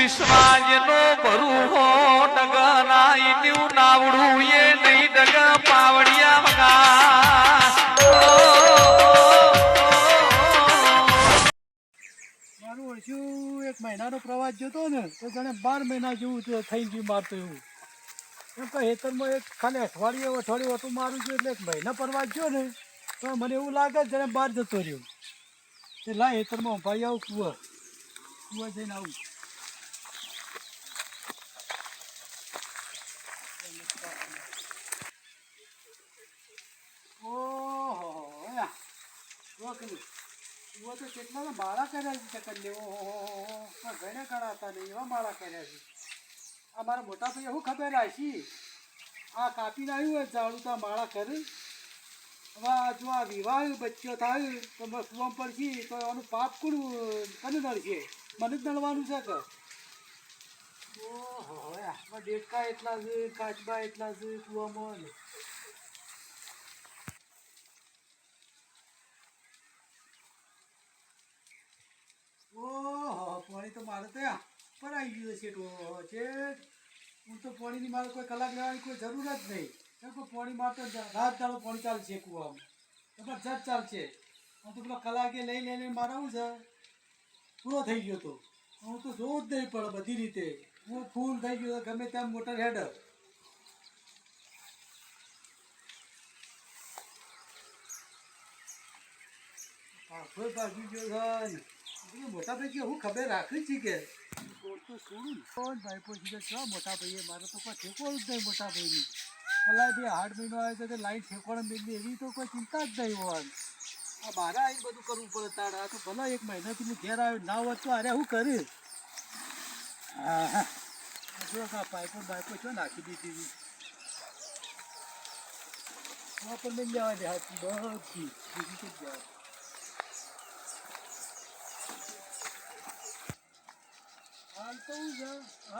વિશ્વાજનો ભરું હો ડગના ઈન્યુ નાવડું એ નહીં ડગ પાવડિયા વગા મારું વર્ષું એક મહિનાનો પ્રવાસ જતો ને તો જાણે 12 મહિના જેવું થઈ ગયું મારતો એવું એમ કે હેતરમાં એક ખાલી અઠવાડિયું ઓટું મારું છું એટલે એક મહિના પ્રવાસ ગયો ને તો મને એવું લાગે જાણે બહાર જતો રહ્યો તે લા હેતરમાં ભાઈ આવું કુવા જઈને આવું ઓહો કુવા તો કેટલા માળા કર્યા છે ચક્કર લેવો ઘણા કાળા હતા ને એવા માળા કર્યા છે આ મારા મોટા ભાઈ એવું ખબર રાખી આ કાપીને આવ્યું હોય ઝાડું તો માળા કરે હવે જો આ વિવાહ બચ્ચો થાય તો કુવામાં પડશે તો એનું પાપ કોણ કને નડશે મને જ નડવાનું છે કે ઓહો ડેટકા એટલા છે કાચબા એટલા છે કુવામાં ઓહો પાણી તો મારે તો પર આવી ગયું છે છે હું તો પાણીની મારે કોઈ કલાક લેવાની કોઈ જરૂર જ નહીં કોઈ પાણી માટે રાત દાડો પાણી ચાલશે કૂવામાં જબરજસ્ત ચાલશે હું તો પેલા કલાકે લઈને મારાવું છે પૂરો થઈ ગયો તો હું તો જોવું જ નહીં પડે બધી રીતે હું ફૂલ થઈ ગયો ગમે ત્યાં મોટર હેડર ભાગી ગયો છે મોટા ભાઈ હું ખબર રાખી છે કે તો શું ભાઈ પછી છો મોટા ભાઈએ મારે તો કોઈ ઠેકો જ નહીં મોટા ભાઈની પેલા બે 8 મહિનો આવે તો લાઈન ઠેકોણ મેળવી એવી તો કોઈ ચિંતા જ નહીં હોય આ મારે આવીને બધું કરવું પડે તાર આ તો ભલે 1 મહિનાથી હું ઘેર આવ્યો ના હોત તો અરે હું કરીશ હા જો પાઇપો છો નાખી દીધી પણ મેં લેવા દે હાથી બધી બીજી તો જાય હાલ તો હું છે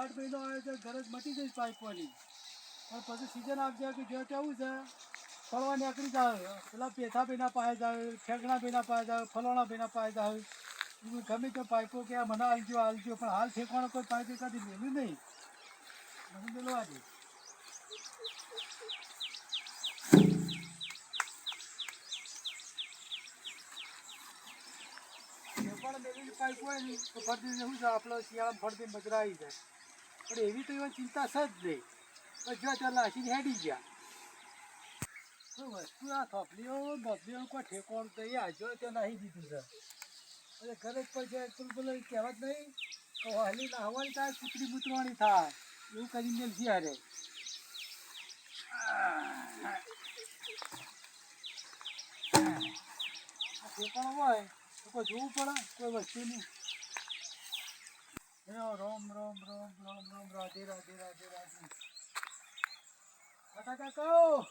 8 મહિનો આવે છે ગરજ મટી જઈશ પાઇપોની પણ પછી સિઝન આપજે કે જો કેવું છે ફળવા નીકળી જાય પેલા પેથા ભાઈના પાસે જાય ઠેકણા ભાઈના પાસે જાય ફલાણા ભાઈના પાસે જાય ગમે તે પાઇપો કે મને હાલજો પણ હાલ ઠેકવાનો કોઈ પાઇપ એકાદી મેળ્યું નહીં મને મેળવા દે મેળવેલી પાઇપ હોય ને તો ફરતી શું છે આપણે શિયાળામાં ફરતી મજરા આવી જાય પણ એવી તો એવી ચિંતા છે જ નહીં જો ચાલ નાખીને હેડી ગયા વસ્તુ આ થોપલીઓ કોઈ ઠેકોણ તો એ આજો ત્યાં નાહી દીધું છે એટલે ઘરે જ પછી પેલો કહેવત નહીં તો હાલી નાહવાની થાય કૂતરી મૂતરવાની થાય એવું કરીને મેળવી હારે ઠેકોણ હોય તો કોઈ જોવું પડે કોઈ વસ્તુનું રોમ રોમ રોમ રોમ રોમ રાધે રાધે રાધે રાધે કાકા કાકા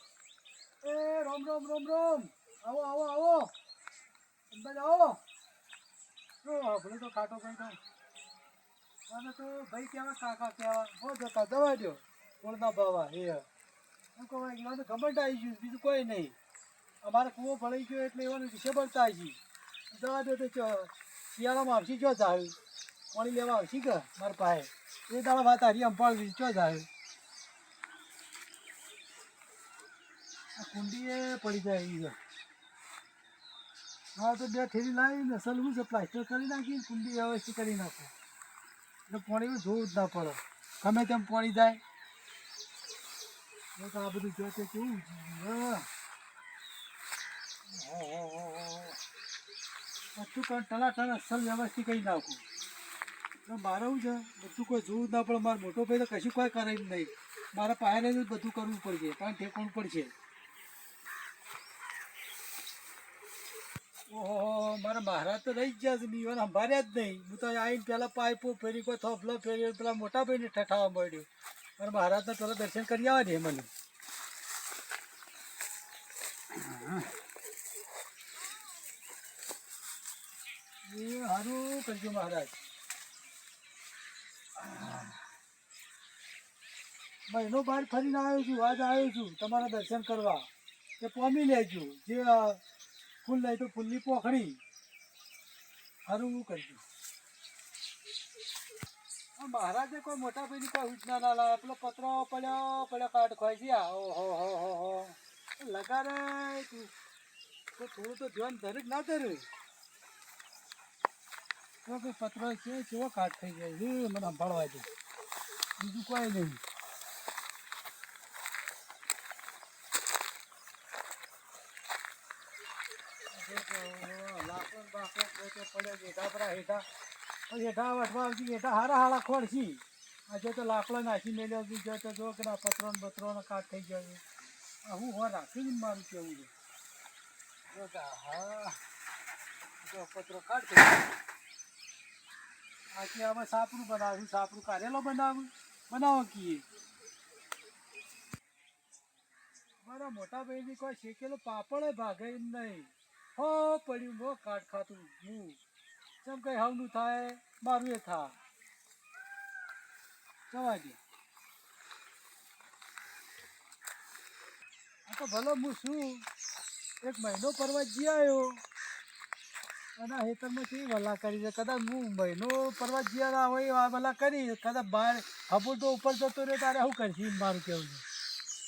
એ રોમ રોમ રોમ રોમ આવો આવો આવો અંદર આવો આપણે તો કાટો ભાઈ તો મને તો ભાઈ કહેવા કાકા કહેવા બહુ જતા જવા દો કોળના બાવા એ હું કહું એવાનું ગમંડ આવી ગયું બીજું કોઈ નહીં અમારે કૂવો ભરાઈ ગયો એટલે એવાનું વિષય બનતા આવી જવા દો તો શિયાળામાં આવશે ચો જાય પાણી લેવા આવશે કે મારા પાસે એ દાડા વાત હારી અંપાળવી ચો જાય કુંડી એ પડી જાય એવી હા તો 2 થેલી લાવીને સલવું છે પ્લાસ્ટર કરી નાખીને કુંડી વ્યવસ્થિત કરી નાખો એટલે પાણી જોવું જ ના પડે ગમે તેમ પાણી જાય તો આ બધું જોતે કેવું બધું ટલા અસલ વ્યવસ્થિત કરી નાખું તો મારે શું છે બધું કોઈ જોવું જ ના પડે મારો મોટો ભાઈ તો કશું કોઈ કરે જ નહીં મારા પાસે જ બધું કરવું પડશે કારણ ઠેકવું પડશે ઓહો મારા મહારાજ તો રહી જ ગયા છે બીવાન સંભાળ્યા જ નહીં હું તો આવીને પહેલાં પાઇપો ફેરી કોઈ થોફલો ફેરી પેલા મોટા ભાઈને ઠઠાવા મળ્યું મારા મહારાજને પહેલાં દર્શન કરી આવવા દે મને એ સારું કરજો મહારાજ મહિનો બહાર ફરીને આવ્યો છું આજ આવ્યો છું તમારા દર્શન કરવા કે પામી લેજો જે ફૂલ લઈ તો ફૂલની પોખડી સારું કરજો મહારાજે કોઈ મોટા ભાઈની કોઈ સૂચના ના લાવે પેલો પત્રો પડ્યો પડ્યો કાટ ખોઈ છે ઓહો હો હો હો લગારે તું તો થોડું તો ધ્યાન ધરે ના ધરે તો કે પત્રો છે કેવો કાટ થઈ જાય છે મને સંભાળવા દે બીજું કોઈ નહીં લાકડો બાકડો પોતે પડે હેઠા પરા હેઠા હેઠા વટવા આવતી હેઠા હારા હારા ખોડશી આજે તો લાકડો નાખી મેળ્યો જો તો જો કે પત્રો ને બત્રો ને કાટ થઈ ગયો હું હો રાખી મારું કેવું છે હા જો પત્રો કાટ થઈ ગયો આથી અમે સાપરું બનાવ્યું સાપરું કારેલો બનાવો કીએ મારા મોટા ભાઈની કોઈ શેકેલો પાપડ ભાગે એમ નહીં હો પડ્યું બહુ કાટ ખાતું હું જેમ કઈ હવનું થાય મારું એ થા જવા દે આ તો ભલે હું શું એક મહિનો પરવા જી આવ્યો અને હેતરમાં કેવી ભલા કરી છે કદાચ હું મહિનો પરવા જ્યાં હોય આ ભલા કરી કદાચ બહાર હબુટો ઉપર જતો રહ્યો તારે શું કરશી મારું કેવું છે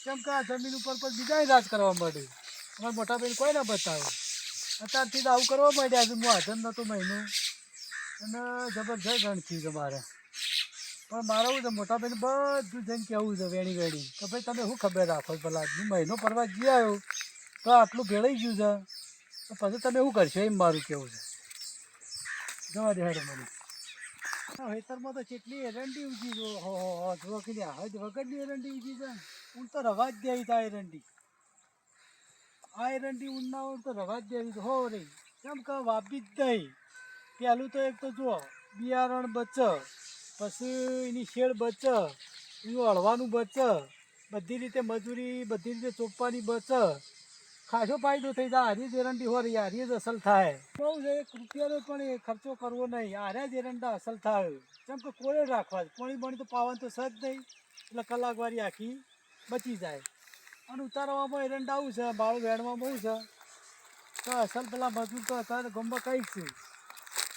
કેમ કે આ જમીન ઉપર પર બીજા રાજ કરવા માંડે અમારા મોટા ભાઈ કોઈ ના બતાવે અત્યારથી જ આવું કરવા માંડ્યા છે હું હાજર નહોતો મહિનો અને જબરજસ્ત ગણથી છે મારે પણ મારે એવું છે મોટા ભાઈને બધું જઈને કહેવું છે વેણી વેણી કે ભાઈ તમે શું ખબર રાખો ભલા હું મહિનો ફરવા જઈ આવ્યો તો આટલું ભેળાઈ ગયું છે તો પછી તમે શું કરશો એમ મારું કેવું છે જવા દે હેડો મને ખેતરમાં તો કેટલી એરંડી ઊંચી જો હો જુઓ કે હદ વગરની એરંડી ઊંચી છે હું તો રવા જ દેવી તા એરંડી આ એરંડી ઊંડના હોય તો રવા જ દેવી હો રહી કેમ કે વાપી જ નહીં પહેલું તો એક તો જુઓ બિયારણ બચે પછી એની શેડ બચે એનું હળવાનું બચે બધી રીતે મજૂરી બધી રીતે ચોપવાની બચે ખાસો ફાયદો થઈ જાય હારી જ એરંડી હો રહી હારી જ અસલ થાય બહુ જ 1 રૂપિયાનો પણ એ ખર્ચો કરવો નહીં હારે જ એરંડા અસલ થાય કેમ કે કોળે રાખવા પાણી પાણી તો પાવાનું તો સજ નહીં એટલે કલાકવારી આખી બચી જાય અને ઉતારવામાં એરંડા આવું છે બાળું વેણવામાં બહુ છે તો અસલ પેલા મજૂર તો અત્યારે ગમમાં કંઈક છે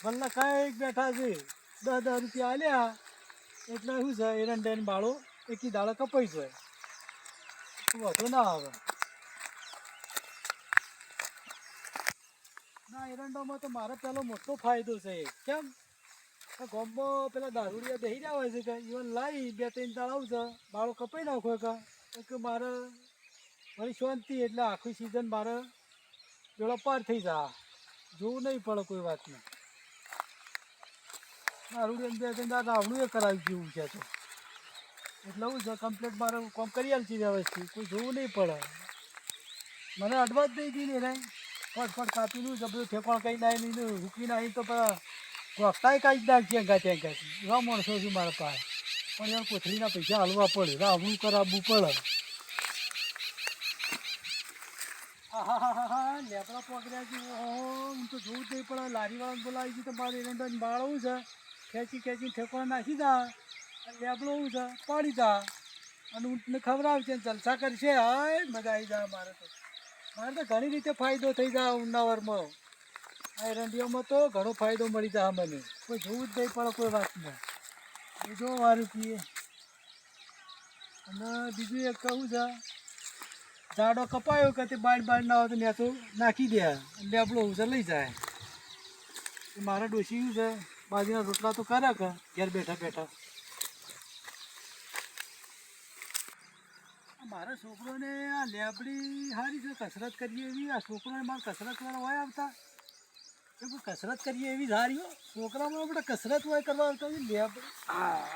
ભલે કંઈક બેઠા છે 10 રૂપિયા આલ્યા એટલે શું છે એરંડાને બાળો એકી દાડો કપાઈ જાય વધુ ના આવે ના એરંડામાં તો મારે પેલો મોટો ફાયદો છે કેમ ગામમાં પેલા દારૂડિયા બેસી રહ્યા હોય છે કે ઇવન લાવી 2-3 દાળ આવશે બાળો કપાઈ નાખો કે મારે મારી શાંતિ એટલે આખી સિઝન મારે પેલો પાર થઈ જાય જોવું નહીં પડે કોઈ વાતને દારૂડિયા 2-3 દાળ રાવણું એ કરાવી જેવું છે તો એટલે હું છે કમ્પ્લીટ મારે કામ કરી આલતી વ્યવસ્થિત કોઈ જોવું નહીં પડે મને અડવા જ નહીં દીધી ને ફટ કાપીનું જબરું ઠેકોણ કંઈ નાય નહીં રૂકી નાહી તો ગોખતાય કાઢી નાખીએ ત્યાં એવા માણસો છું મારા પાસે પણ યાર કોથળીના પૈસા હાલવા પડે રાવણું કરાવવું પડે હા લેબડા પકડ્યા છે હું તો જોવું જ નહીં પડે લારીવાળાને બોલાવી છે તો મારે એરંડાને બાળવું છે ખેંચી ઠેકોણ નાખી દા અને લેબડું છે પાડી દા અને ઊંટને ખવડાવશે જલસા કરશે હાય મજા આવી જાય મારે તો ઘણી રીતે ફાયદો થઈ જાય ઉનાવરમાં આ એરંડીઓમાં તો ઘણો ફાયદો મળી જાય મને કોઈ જોવું જ નહીં પડે કોઈ વાતમાં બીજો વારું પીએ અને બીજું એક કહું છે ઝાડો કપાયો કે તે બાળ ના હોય તો નેતો નાખી દે લેબડો છે લઈ જાય મારા ડોશી છે બાજુના રોટલા તો કરે કે ઘેર બેઠા મારા છોકરોને આ લેબડી સારી છે કસરત કરીએ એવી આ છોકરોને મારે કસરત કરવા હોય આવતા કસરત કરીએ એવી સારી હો છોકરામાં આપણે કસરત હોય કરવા આવતા લેબડી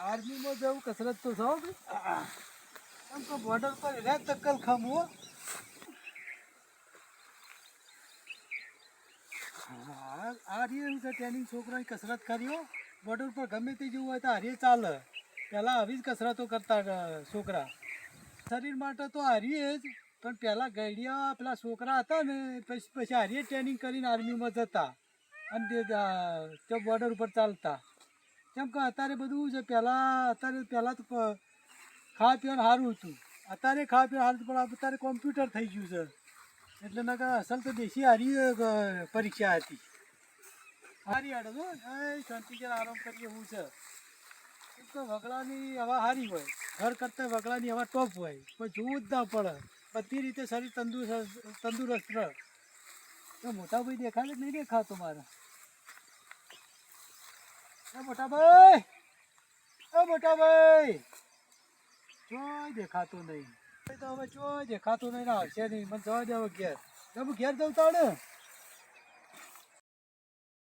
આર્મીમાં જવું કસરત તો થો એમ તો બોર્ડર પર રહે તક્કલ ખામું હા આ રીએ એવું છે તેની છોકરાની કસરત કર્યો બોર્ડર પર ગમે તે જેવું હોય તો હારીએ ચાલે પહેલાં આવી જ કસરતો કરતા છોકરા શરીર માટે તો હારીએ જ પણ પહેલાં ગઈડિયા પેલા છોકરા હતા ને પછી હારીએ ટ્રેનિંગ કરીને આર્મીમાં જતા અને તે બોર્ડર ઉપર ચાલતા કેમ કે અત્યારે બધું છે પહેલાં તો ખાવા પીવાનું સારું હતું અત્યારે ખાવા પીવાનું સારું પણ અત્યારે કોમ્પ્યુટર થઈ ગયું છે એટલે ના કે અસલ તો દેશી હારી પરીક્ષા હતી હારી હાડો શાંતિ જરા આરામ કરીએ એવું છે તો વગડાની હવા સારી હોય, ઘર કરતાં વગડાની હવા ટોપ હોય, કોઈ જોવું જ ના પડે, બધી રીતે શરીર તંદુરસ્ત રહે. તો મોટા ભાઈ દેખાય જ નહીં દેખાતો મારે. મોટા ભાઈ, મોટા ભાઈ, ચોય દેખાતું નહીં. તો હવે ચોય દેખાતું નહીં, આવશે નહીં. મને જવા દે હવે ઘેર. હું ઘેર જઉં તાણે.